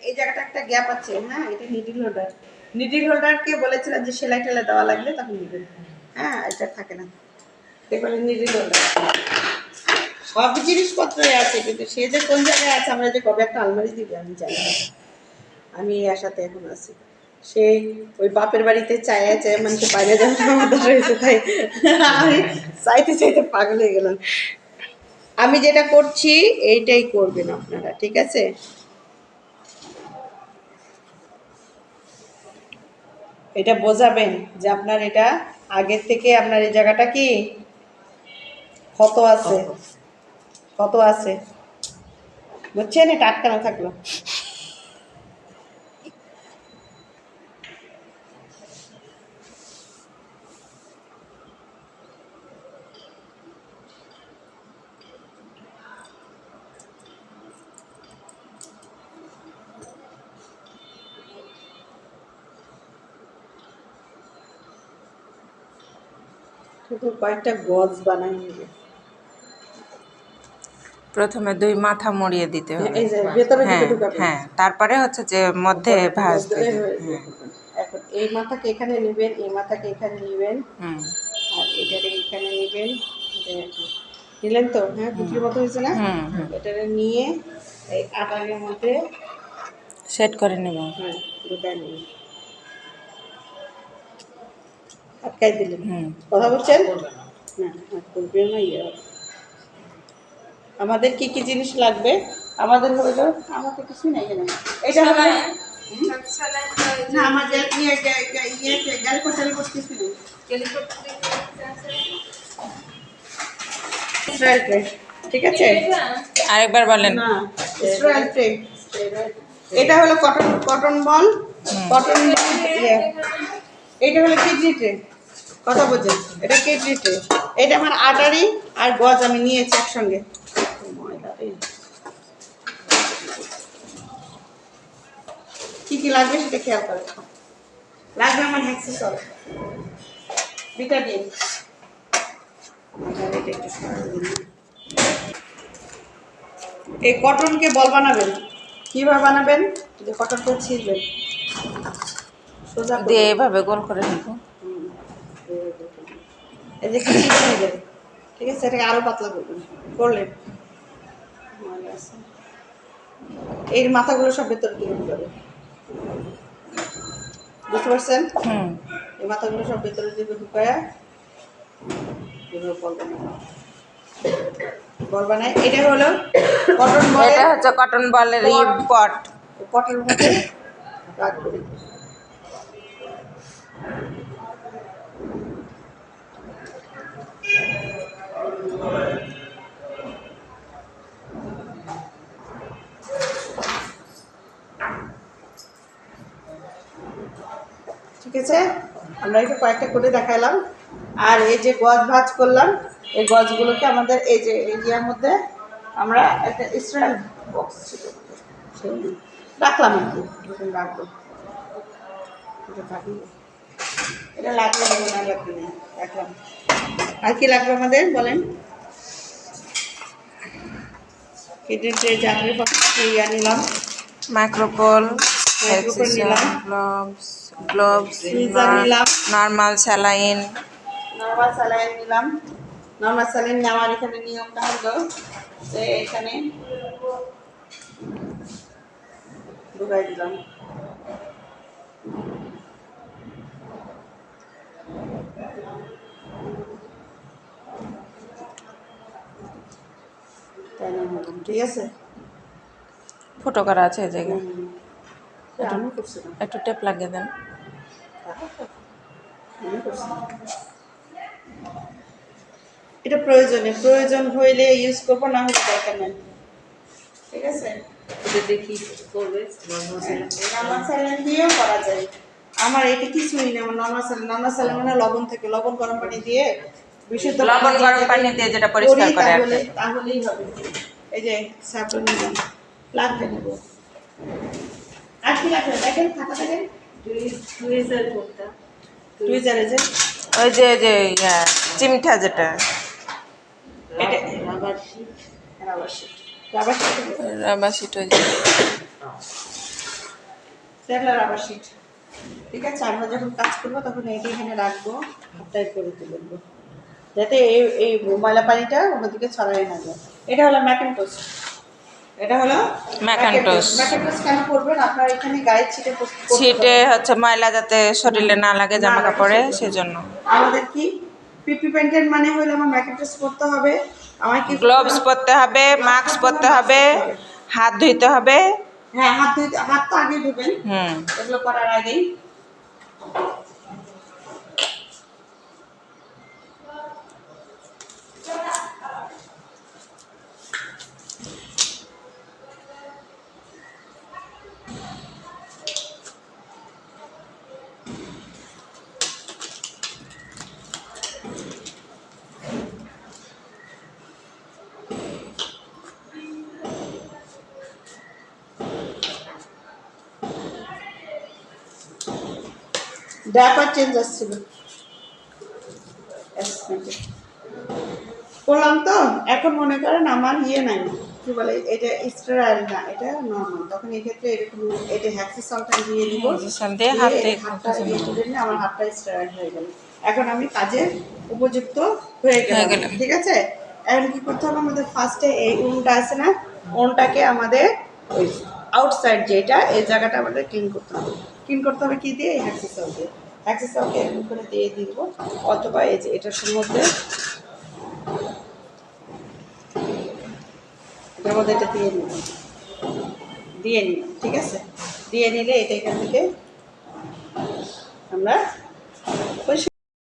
এই জায়গাটা একটা গ্যাপ আছে, হ্যাঁ, এটা নিডল হোল্ডার। নিডল হোল্ডারকে বলেছিলাম যে সেলাই টেলাই দেওয়া লাগলে তখন নেবেন। হ্যাঁ, এটা থাকে না, এবারে নিডল হোল্ডার সব জিনিসপত্রই আছে, কিন্তু সে যে কোন জায়গায় আছে, আমরা যে কবে একটা আলমারি দিবে আমি জানি না। আমি এর সাথে এখন আছি, সেই ওই বাপের বাড়িতে চায় মানুষে বাইরে যাওয়াটা আমাদের রয়েছে, তাই আমি চাইতে চাইতে পাগল হয়ে গেলাম। আমি যেটা করছি এইটাই করবেন আপনারা, ঠিক আছে? এটা বোঝাবেন যে আপনার এটা আগের থেকে আপনার এই জায়গাটা কি ক্ষত আছে, ক্ষত আছে, বুঝছেন? এটা আটকানো থাকলো। শুধু কয়েকটা গজ বানাই নেবে। প্রথমে 2 মাথা মরিয়ে দিতে হবে। এই যে ভেতরে হ্যাঁ ঢুকাবেন। হ্যাঁ, তারপরে হচ্ছে যে মধ্যে ভাঁজতে হবে। এখন এই মাথাকে এখানে নেবেন, এই মাথাকে এখানে নেবেন, আর এটারে এখানে নেবেন। নিলেন তো? হ্যাঁ, পুঁটলির মতো হয়েছে না? এটারে নিয়ে এই আটারের মধ্যে সেট করে নেব। হ্যাঁ, গোটায় নেবেন, আটকাই দিলেন। কথা বলছেন না, করবেন না। আমাদের কি কি জিনিস লাগবে? আমাদের হইলো, আমাদের কিছু নাই কেন, এটা হবে না, আমাদের গ্যালকো টেলকো কিছু নেই। স্ট্রাইল ট্রে, ঠিক আছে? আরেকবার বলেন। না, স্ট্রাইল ট্রে। এটা হলো কটন বল, কটন এটা হলো কিডনি ট্রে। কথা বলছেন? এটা কিডনি ট্রে। এটা আমার আটারি আর গজ আমি নিয়েছি একসঙ্গে। কি কি লাগবে সেটা খেয়াল করে লাগবে। আমার হ্যাক্সিসল, বিটাডিন, এই কটনকে বল বানাবেন। কিভাবে বানাবেন? যে কটনটা ছিঁড়বেন, সোজা দিয়ে এভাবে গোল করে নিব। এই যে কিছু ছিঁড়বেন, ঠিক আছে? এটাকে আরো পাতলা করবেন, করলেন এই মাথাগুলো সব ভেতরে দিকে ঢুকাবে, বুঝতে পারছেন? এই মাথাগুলো সব ভেতরে দিকে ঢুকায় বল বানায়। এটা হলো কটন বল, এটা হচ্ছে কটন বলের পট। পটের মধ্যে রাখবেন। ঠিক আছে, আমরা একটু কয়েকটা করে দেখাইলাম। আর এই যে গজ ভাজ করলাম, এই গজগুলোকে আমাদের এই যে এরিয়ার মধ্যে আমরা একটা স্ট্যান্ড বক্স ছিল সেই রাখলাম আর কি, রাখবো। এটা লাগবে না, লাগবে না, রাখলাম। আর কি লাগবে আমাদের বলেন? কিডনি ট্রে, জারের পাশে ইয়া নিলাম, মাইক্রোপোল, নিলাম, গ্লোভস, নিলাম, নরমাল স্যালাইন। নর্মাল স্যালাইন নিলাম। নর্মাল স্যালাইন নেওয়ার এখানে নিয়মটা হলো যে এখানে ঢুকাই দিলাম, ঠিক আছে? ফুটো করা আছে এই জায়গায়, আমি করছিলাম, একটু টেপ লাগিয়ে দেন। এটা প্রয়োজন হইলে ইউজ করবো, না হলে দরকার নেই, ঠিক আছে? এটা দেখি করবে, নর্মাল স্যালাইন দিয়েও করা যায়। আমার এটা কিছুই না, আমার নর্মাল স্যালাইন মানে লবণ থেকে, লবণ গরম পানি দিয়ে, বিশুদ্ধ লবণ গরম পানি দিয়ে যেটা পরিষ্কার করে আর কি। তাহলেই হবে। এই যে স্যাপলন নিলাম, লাগবে নেব। আর কি লাগবে দেখেন, খাতা দেখেন, টুইজার কোনটা, টুইজারে যে ওই যে যে চিমটা যেটা, এটা rubber sheet, rubber sheet, rubber sheet, rubber sheet. ওই যে তেল আর রাবার শিট। ঠিক আছে, আমরা যখন কাজ করবো তখন এইটা এখানে রাখবো, টাইট করে তুলবো, যাতে এই ময়লা পানিটা অন্যদিকে ছড়াই না যায়। এটা হলো ম্যাকেন্টোস, এটা হলো ম্যাকেন্টোস। ম্যাকেন্টোস কেন করবেন? আপনার এখানে গায়ে ছিটে ছিটে হচ্ছে ময়লা যাতে শরীরে না লাগে জামা কাপড়ে, সেজন্য। আমাদের কি পিপি প্যান্টের মানে হলো আমার ম্যাকেন্টোস পরতে হবে, আমার কি গ্লোভস পরতে হবে, মাস্ক পরতে হবে, হাত ধুইতে হবে। হ্যাঁ, হাত তো আগে ধুবেন, হুম। এগুলো করার আগেই। ডায়াপার চেঞ্জ আসছিল করলাম তো, এখন মনে করেন আমার ইয়ে নাই, কি বলে এটা স্টেরাইল না, এটা নর্মাল, তখন এক্ষেত্রে এরকম এটা হ্যাক্সিসলটা দিয়ে দিব, হ্যাক্সিসল দিয়ে দিয়ে হাত দিয়ে হাতটা ইয়ে করে নিলে আমার হাতটা স্টেরাইল হয়ে গেল। এখন আমি কাজে উপযুক্ত হয়ে গেলাম। ঠিক আছে, এখন কি করতে হবে আমাদের? ফার্স্টে এই উনটা আছে না, উনটাকে আমাদের ওই আউটসাইড যেটা, এই জায়গাটা আমাদের ক্লিন করতে হবে। ক্লিন করতে হবে কি দিয়ে? এই হ্যাক্সিসল দিয়ে। হ্যাক্সিসলকে এরকম করে দিয়ে দিব, অথবা এই যে এটার মধ্যে এটার মধ্যে এটা দিয়ে নিব, দিয়ে নিব। ঠিক আছে, দিয়ে নিলে এটা এখান থেকে আমরা